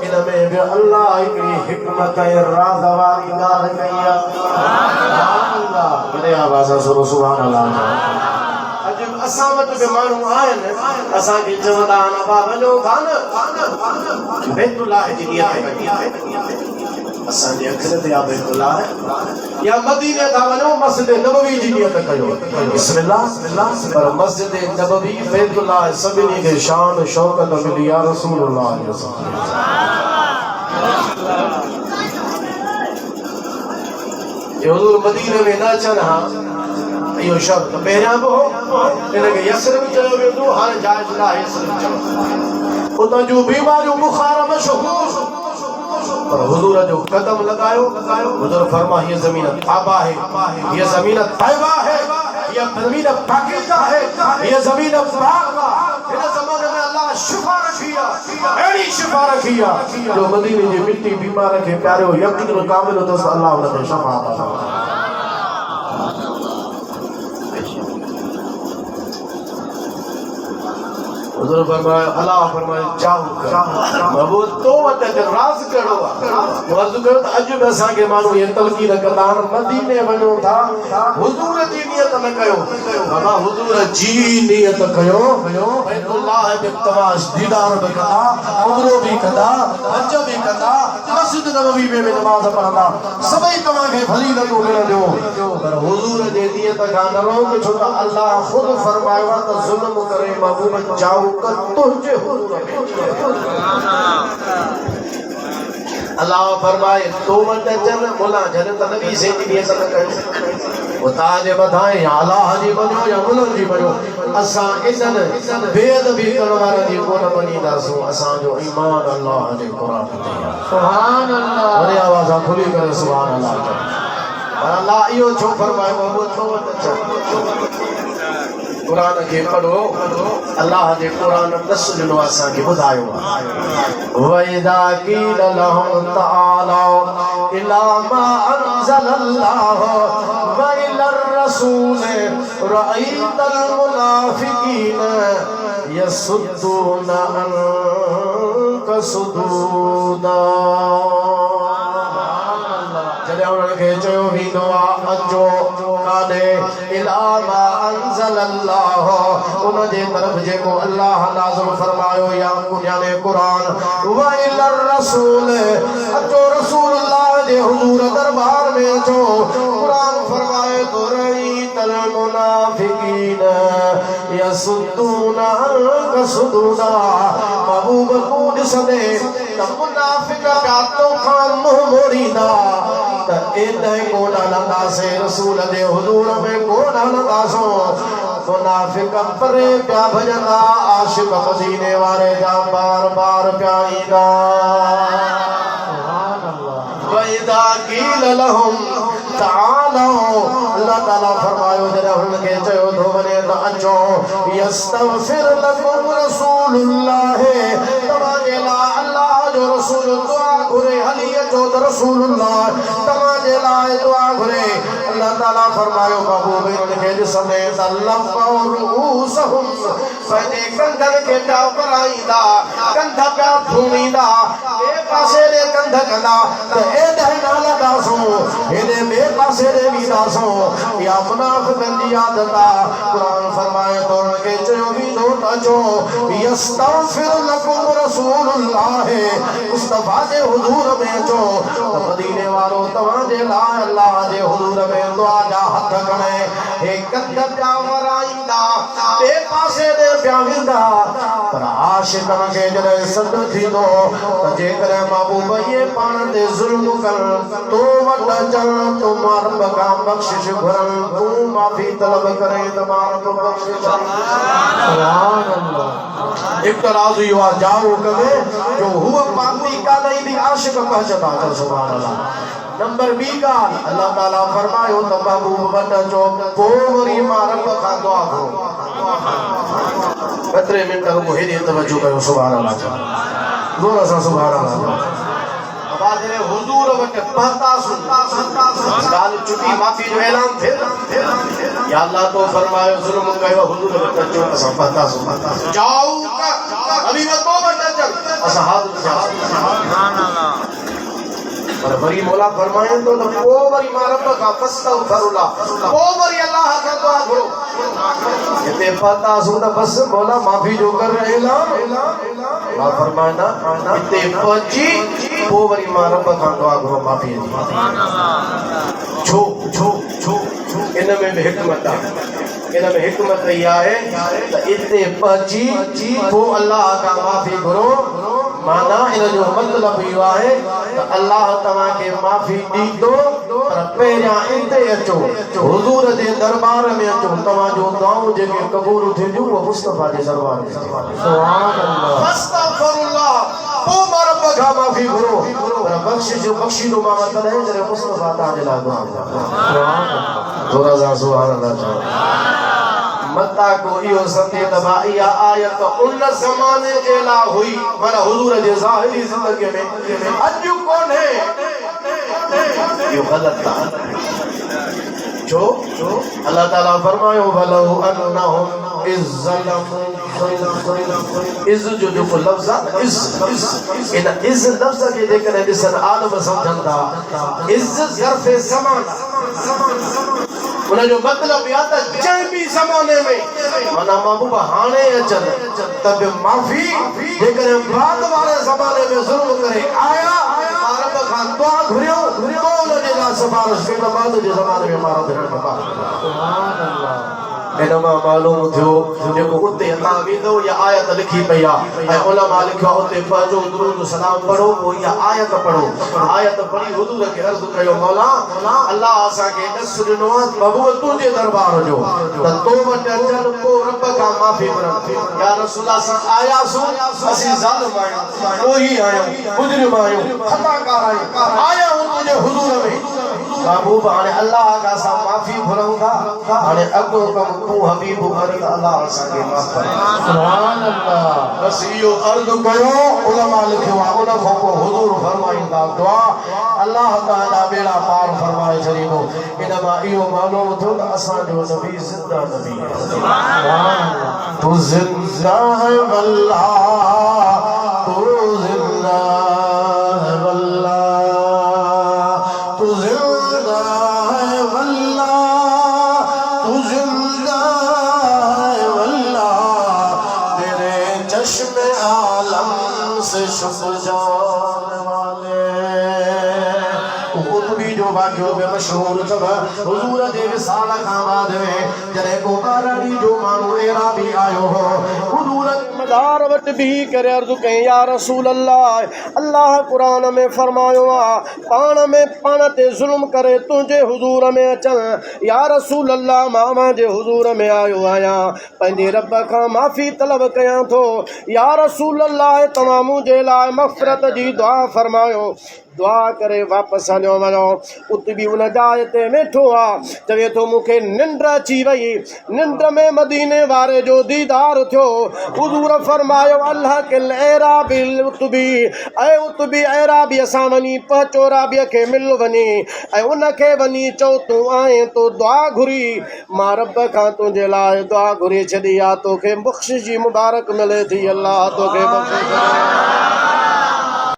इनमें भी अल्लाह की हिकमत राज़वारी गाल कया अल्लाह मेरे आवाज़ सुनो सुभान अल्लाह अजब असां वटि बि माण्हू आहिनि असांखे चवंदा आहिनि अबा वञो कान बैतुल्लाह जी नियत असांजे अखियुनि ते आहे बैतुल्लाह या मदीने था वञो मस्जिद नबवी जी नियत कयो बिस्मिल्लाह पर मस्जिद नबवी बैतुल्लाह सभिनी खे शान शौकत मिली या रसूलुल्लाह हुज़ूर मदीने में न अचनि हा इहो शब्द पहिरियां बि हो इनखे यसरब चयो वेंदो हाणे जाइज़ न आहे यसरब चवणु उतां जूं बीमारियूं बुखार मशहूर पर हुजूर जो कदम लगायो हुजूर फरमा ये जमीन ताबा है ये जमीन तैबा है ये जमीन पाकीज़ा है ये जमीन पाक इन ज़माने में अल्लाह शिफा रखिया एड़ी शिफा रखिया जो मदीने जी मिट्टी बीमार के प्यारो यकीन कामिल तो अल्लाह उनके शफा अता हुजूर फरमाया अल्लाह फरमाए जाओ वो तो वट राज करो अर्ज करो तो अज में असां के मानो ये तलकीन कंदा मदीने वणो था हुजूर जी नियत न कयो बाबा हुजूर जी नियत कयो बैतुल्लाह के तवाश दीदार भी कंदा उमरो भी कंदा हज भी कंदा मस्जिद नबवी में नमाज पढ़ंदा सभई तवा के फजीलतूं मिलंदियो पर हुजूर जे नियत का न रोक छो अल्लाह खुद फरमायो त जुल्म करे महबूब जाओ तुझे अल्लाह फरमाए तो वट चल मोला जन्नत नबी से नियत न कयो वो ताज बधाए अल्लाह जी बनो या मुलन जी बनो असा इजन बेद भी करण वाला जी कोन मनीदासो असा जो ईमान अल्लाह जे कुरान ते सुभान अल्लाह वरी आवाज खुली करे सुभान अल्लाह पर अल्लाह इहो छो फरमाए वो तो वट चल कुरान के पढ़ो अल्लाह जे कुरान दस दिनो असा के बुधायो वइदा कील लहुम तआला इला मा अनज़लल्लाह व इला रसूल रअयतल मुनाफिकीन यसुद्दूना अन्का सुदूदा जॾहिं उन्हनि खे चयो वेंदो आहे अचो काॾे इला मा अनज़लल्लाह उन जे तरफ़ जेको अल्लाह नाज़िल फरमायो या याने कुरान व इला रसूल अचो रसूलुल्लाह जे हुजूर दरबार में अचो कुरान फरमाए तो रईतल मुनाफिकीन यसुद्दूना अन्का सुदूदा महबूब तू ॾिसंदे त मुनाफिक पिया तोखां मुंहुं मोड़ींदा त एॾां कोन हलंदासीं रसूल जे हुजूर में कोन हलंदासो मुनाफिक परे पिया भॼंदा आशिक मदीने वारे जा बार बार पिया ईंदा वइदा कील लहुम तालो अल्लाह ताला फरमायो जॾहिं हुननि खे चयो थो वञे त अचो यस्तगफिर लकुम रसूलुल्लाह तव्हांजे लाइ अल्लाह जो रसूल दुआ घुरे हली अचो त रसूलुल्लाह तव्हांजे लाइ दुआ घुरे अल्लाह ताला फरमायो महबूब इन्हनि खे ॾिसंदे त लफ़ौ रूसहुम पंहिंजे कंधनि खे पिया वराईंदा कंध पिया थूमींदा ॿिए पासे ॾे कंध कंदा त एॾे न हलंदासूं हेॾे ॿिए पासे ॾे वेंदासूं इहा मुनाफ़िक़नि जी आदत आहे क़ुरान फरमाए थो उन्हनि खे चयो वेंदो त अचो यस्तगफिर लकुम रसूलुल्लाह मुस्तफ़ा जे हुजूर में अचो त मदीने वारो तव्हांजे लाइ अल्लाह जे हुजूर में दुआ जा हथ खणे हे कंध पिया वराईंदा ॿिए पासे ॾे पिया वेंदा पर आशिक़नि खे जॾहिं सॾु थींदो त जेकॾहिं महबूब इहे पाण ते ज़ुल्म कनि तो वट अचनि तो मारब खां बख़्शिश घुरनि तूं माफ़ी तलब करे त मारब बख़्शिश सुभान अल्लाह एक तराज़ इहो आहे जाओ कवे जो हुआ पाकी कालई बि आशिक़ पहुचंदा चल सुभान अल्लाह नंबर बी ॻाल्हि अल्लाह ताला फरमायो त महबूब वट अचो पोइ वरी मां रब खां दुआ घुरो केतिरे मिंट रुको हेॾी तवजो कयो सुभान अल्लाह जोर सां सुभान अल्लाह वादे हुजूर वट पहता सुन गाल चुकी माफी जो ऐलान थे या अल्लाह तो फरमायो जुल्म कयो हुजूर वट जो असा पहता सुन जाओ अभी वो तो बंदा चल असा हाथ सुभान अल्लाह पर वरी मौला फरमाए तो वो वरी मारब का फस्तगफिरुल्लाह वो वरी अल्लाह का दुआ करो इते पता सुन बस मौला माफी जो कर ऐलान अल्लाह फरमाना इते पची वो वरी मारब का दुआ करो माफी सुभान अल्लाह छो छो छो इन में भी हिकमत है इन में हिकमत यह है तो इते पची वो अल्लाह का माफी करो माना इन जो मतलब यो है तो अल्लाह तवा के माफी दी दो पर पहिरियां इते अचो हुजूर जे दरबार में अचो तवा जो दुआऊं जेके कबूल थिजू वो मुस्तफा जे दरबार में सुभान अल्लाह फस्तगफिरुल्लाह पो मरब का माफी करो पर बख्शिश बख्शी दो मामा तने जरे मुस्तफा ता जे ला दुआ सुभान अल्लाह थोड़ा सा सुभान अल्लाह मता को यो सते दबाइया आयत उन जमाने जेला हुई माना हुजूर जे ज़ाहिरी जिंदगी में अज कौन है यो गलत था जो अल्लाह ताला फरमायो वलो अन्नहुम इज़्ज़लमु इज़ जो लफ्ज़ इज़ इन इज़ लफ्ज़ के जेकर दिसन आलम समझन था इज़ ज़र्फ़ ज़मान उन जो मतलब या त जंहिं भी ज़माने में माना महबूबा हाणे अचन तब माफी जेकर बाद वाले ज़माने में ज़ुल्म करे आया रब खां दुआ घुरियो तो उन जे लाइ सिफारिश कई बाद जे ज़माने में मारा भेण सुभान अल्लाह इनमा मालूम थियो जेको उते अता वेंदो या आयत लिखी पई आ ऐं उलमा लिखियो उते पढ़ो दुरूद सलाम पढ़ो वो या आयत पढ़ो आयत पढ़ी हुजूर के अर्ज़ कयो मौला अल्लाह असा के दस दिनो महबूब तुझे दरबार जो त तो वट अचन को रब का माफी घुरन या रसूल सा आया सु असी जालिम आयो कोई आयो मुजरिम आयो खताकार आया हूं तुझे हुजूर में महबूब हाणे अल्लाह का सा माफी घुरंगा हाणे अगो कम तू हबीब हरी अल्लाह सा के माफ कर सुभान अल्लाह बस यो अर्ज कयो उलमा लिखवा उन को हुजूर फरमाइंदा दुआ अल्लाह ताला बेड़ा पार फरमाए छरीबो इनमा इयो मालूम थो असा जो नबी जिंदा नबी सुभान अल्लाह तू जिंदा है अल्लाह तू जिंदा है अल्लाह तू जिंदा है अल्लाह तू जिंदा है अल्लाह तेरे चश्मे आलम से शुभ जाने वाले कुतुबी जो वाक्यो में मशहूर सब हुजूर जे विसाल खां बाद में जरे को बारानी जो मानो एरा भी आयो हो हुजूर मदार वट भी करे अर्ज कई या रसूल अल्लाह अल्लाह कुरान में फरमायो पान में पान ते जुल्म करे तुझे हुजूर में अचन या रसूल अल्लाह मामा जे हुजूर में आयो आया पंजे रब का माफी तलब कया थो या रसूल अल्लाह तमाम जे लाए मग़फ़िरत जी दुआ फरमायो दुआ करे वापस हलियो वञो उते बि उन जाइ ते वेठो आहे चवे थो मूंखे निंड अची वई निंड में मदीने वारे जो दीदार थियो हुजूर फरमायो अल्लाह के एराबिल उतबी ऐं उतबी एराबी सां वञी पहुचो राबीअ खे मिल वञी ऐं उनखे वञी चओ तूं आहीं तो दुआ घुरी मां रब खां तुंहिंजे लाइ दुआ घुरी छॾी आहे तोखे बख़्शिश जी मुबारक मिले थी अल्लाह तोखे बख़्शिश